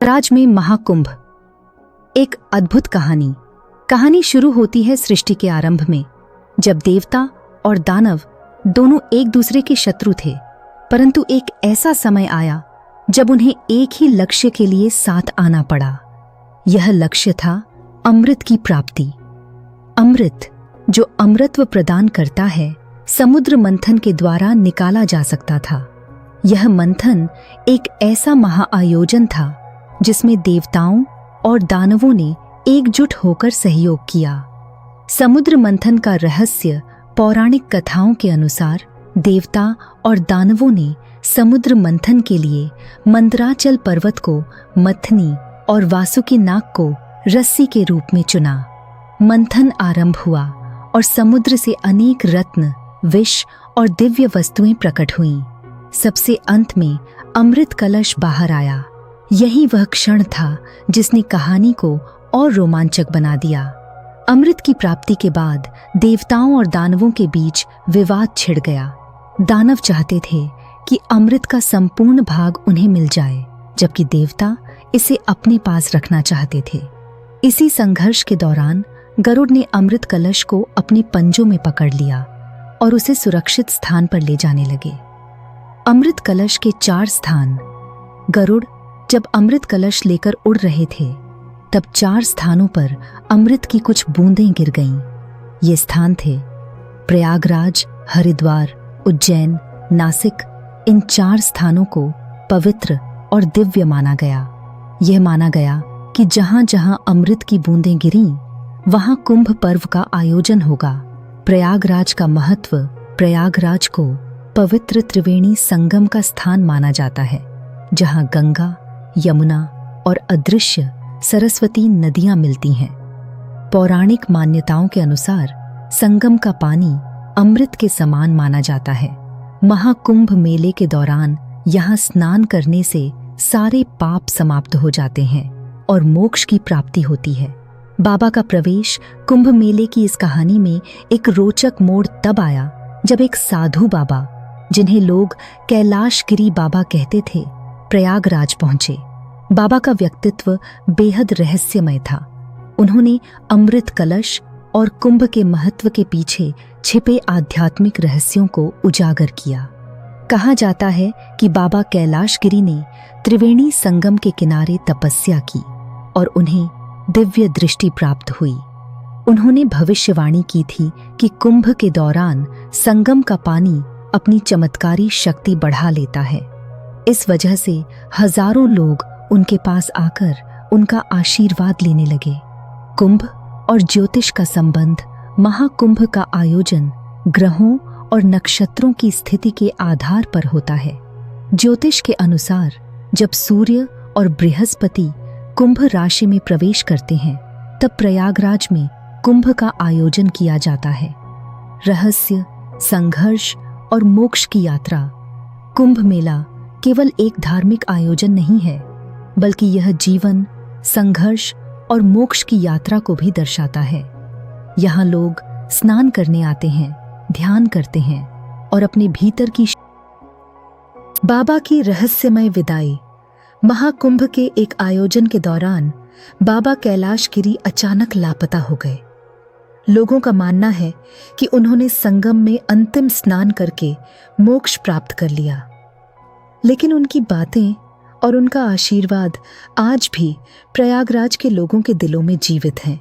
प्रयागराज में महाकुंभ। एक अद्भुत कहानी शुरू होती है सृष्टि के आरंभ में, जब देवता और दानव दोनों एक दूसरे के शत्रु थे। परंतु एक ऐसा समय आया जब उन्हें एक ही लक्ष्य के लिए साथ आना पड़ा। यह लक्ष्य था अमृत की प्राप्ति। अमृत, जो अमृतत्व प्रदान करता है, समुद्र मंथन के द्वारा निकाला जा सकता था। यह मंथन एक ऐसा महाआयोजन था जिसमें देवताओं और दानवों ने एकजुट होकर सहयोग किया। समुद्र मंथन का रहस्य पौराणिक कथाओं के अनुसार देवता और दानवों ने समुद्र मंथन के लिए मंदराचल पर्वत को मथनी और वासुकी नाग को रस्सी के रूप में चुना। मंथन आरंभ हुआ और समुद्र से अनेक रत्न, विष और दिव्य वस्तुएं प्रकट हुईं। सबसे अंत में अमृत कलश बाहर आया। यही वह क्षण था जिसने कहानी को और रोमांचक बना दिया। अमृत की प्राप्ति के बाद देवताओं और दानवों के बीच विवाद छिड़ गया। दानव चाहते थे कि अमृत का संपूर्ण भाग उन्हें मिल जाए, जबकि देवता इसे अपने पास रखना चाहते थे। इसी संघर्ष के दौरान गरुड़ ने अमृत कलश को अपने पंजों में पकड़ लिया और उसे सुरक्षित स्थान पर ले जाने लगे। अमृत कलश के 4 स्थान। गरुड़ जब अमृत कलश लेकर उड़ रहे थे, तब 4 स्थानों पर अमृत की कुछ बूंदें गिर गईं। ये स्थान थे प्रयागराज, हरिद्वार, उज्जैन, नासिक। इन 4 स्थानों को पवित्र और दिव्य माना गया। यह माना गया कि जहां जहां अमृत की बूंदें गिरीं, वहां कुंभ पर्व का आयोजन होगा। प्रयागराज का महत्व प्रयागराज को पवित्र त्रिवेणी संगम का स्थान माना जाता है, जहां गंगा, यमुना और अदृश्य सरस्वती नदियां मिलती हैं। पौराणिक मान्यताओं के अनुसार संगम का पानी अमृत के समान माना जाता है। महाकुंभ मेले के दौरान यहाँ स्नान करने से सारे पाप समाप्त हो जाते हैं और मोक्ष की प्राप्ति होती है। बाबा का प्रवेश कुंभ मेले की इस कहानी में एक रोचक मोड़ तब आया जब एक साधु बाबा, जिन्हें लोग कैलाशगिरी बाबा कहते थे, प्रयागराज पहुंचे। बाबा का व्यक्तित्व बेहद रहस्यमय था। उन्होंने अमृत कलश और कुंभ के महत्व के पीछे छिपे आध्यात्मिक रहस्यों को उजागर किया। कहा जाता है कि बाबा कैलाशगिरी ने त्रिवेणी संगम के किनारे तपस्या की और उन्हें दिव्य दृष्टि प्राप्त हुई। उन्होंने भविष्यवाणी की थी कि कुंभ के दौरान संगम का पानी अपनी चमत्कारी शक्ति बढ़ा लेता है। इस वजह से हजारों लोग उनके पास आकर उनका आशीर्वाद लेने लगे। कुंभ और ज्योतिष का संबंध। महाकुंभ का आयोजन ग्रहों और नक्षत्रों की स्थिति के आधार पर होता है। ज्योतिष के अनुसार जब सूर्य और बृहस्पति कुंभ राशि में प्रवेश करते हैं, तब प्रयागराज में कुंभ का आयोजन किया जाता है। रहस्य, संघर्ष और मोक्ष की यात्रा। कुंभ मेला केवल एक धार्मिक आयोजन नहीं है, बल्कि यह जीवन, संघर्ष और मोक्ष की यात्रा को भी दर्शाता है। यहाँ लोग स्नान करने आते हैं, ध्यान करते हैं और अपने भीतर की बाबा की रहस्यमय विदाई। महाकुंभ के एक आयोजन के दौरान बाबा कैलाशगिरी अचानक लापता हो गए। लोगों का मानना है कि उन्होंने संगम में अंतिम स्नान करके मोक्ष प्राप्त कर लिया, लेकिन उनकी बातें और उनका आशीर्वाद आज भी प्रयागराज के लोगों के दिलों में जीवित हैं।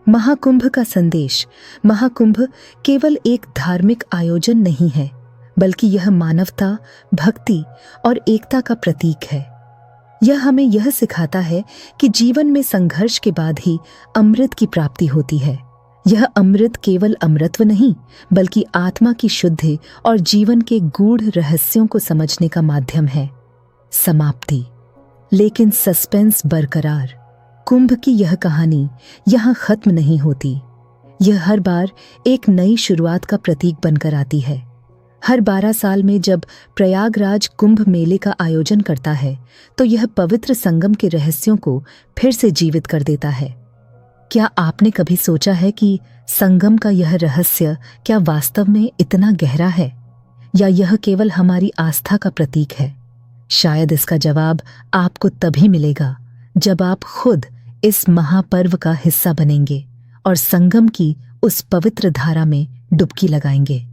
महाकुंभ का संदेश। महाकुंभ केवल एक धार्मिक आयोजन नहीं है, बल्कि यह मानवता, भक्ति और एकता का प्रतीक है। यह हमें यह सिखाता है कि जीवन में संघर्ष के बाद ही अमृत की प्राप्ति होती है। यह अमृत केवल अमृतत्व नहीं, बल्कि आत्मा की शुद्धि और जीवन के गूढ़ रहस्यों को समझने का माध्यम है। समाप्ति। लेकिन सस्पेंस बरकरार। कुंभ की यह कहानी यहाँ खत्म नहीं होती। यह हर बार एक नई शुरुआत का प्रतीक बनकर आती है। हर 12 साल में जब प्रयागराज कुंभ मेले का आयोजन करता है, तो यह पवित्र संगम के रहस्यों को फिर से जीवित कर देता है। क्या आपने कभी सोचा है कि संगम का यह रहस्य क्या वास्तव में इतना गहरा है, या यह केवल हमारी आस्था का प्रतीक है? शायद इसका जवाब आपको तभी मिलेगा जब आप खुद इस महापर्व का हिस्सा बनेंगे और संगम की उस पवित्र धारा में डुबकी लगाएंगे।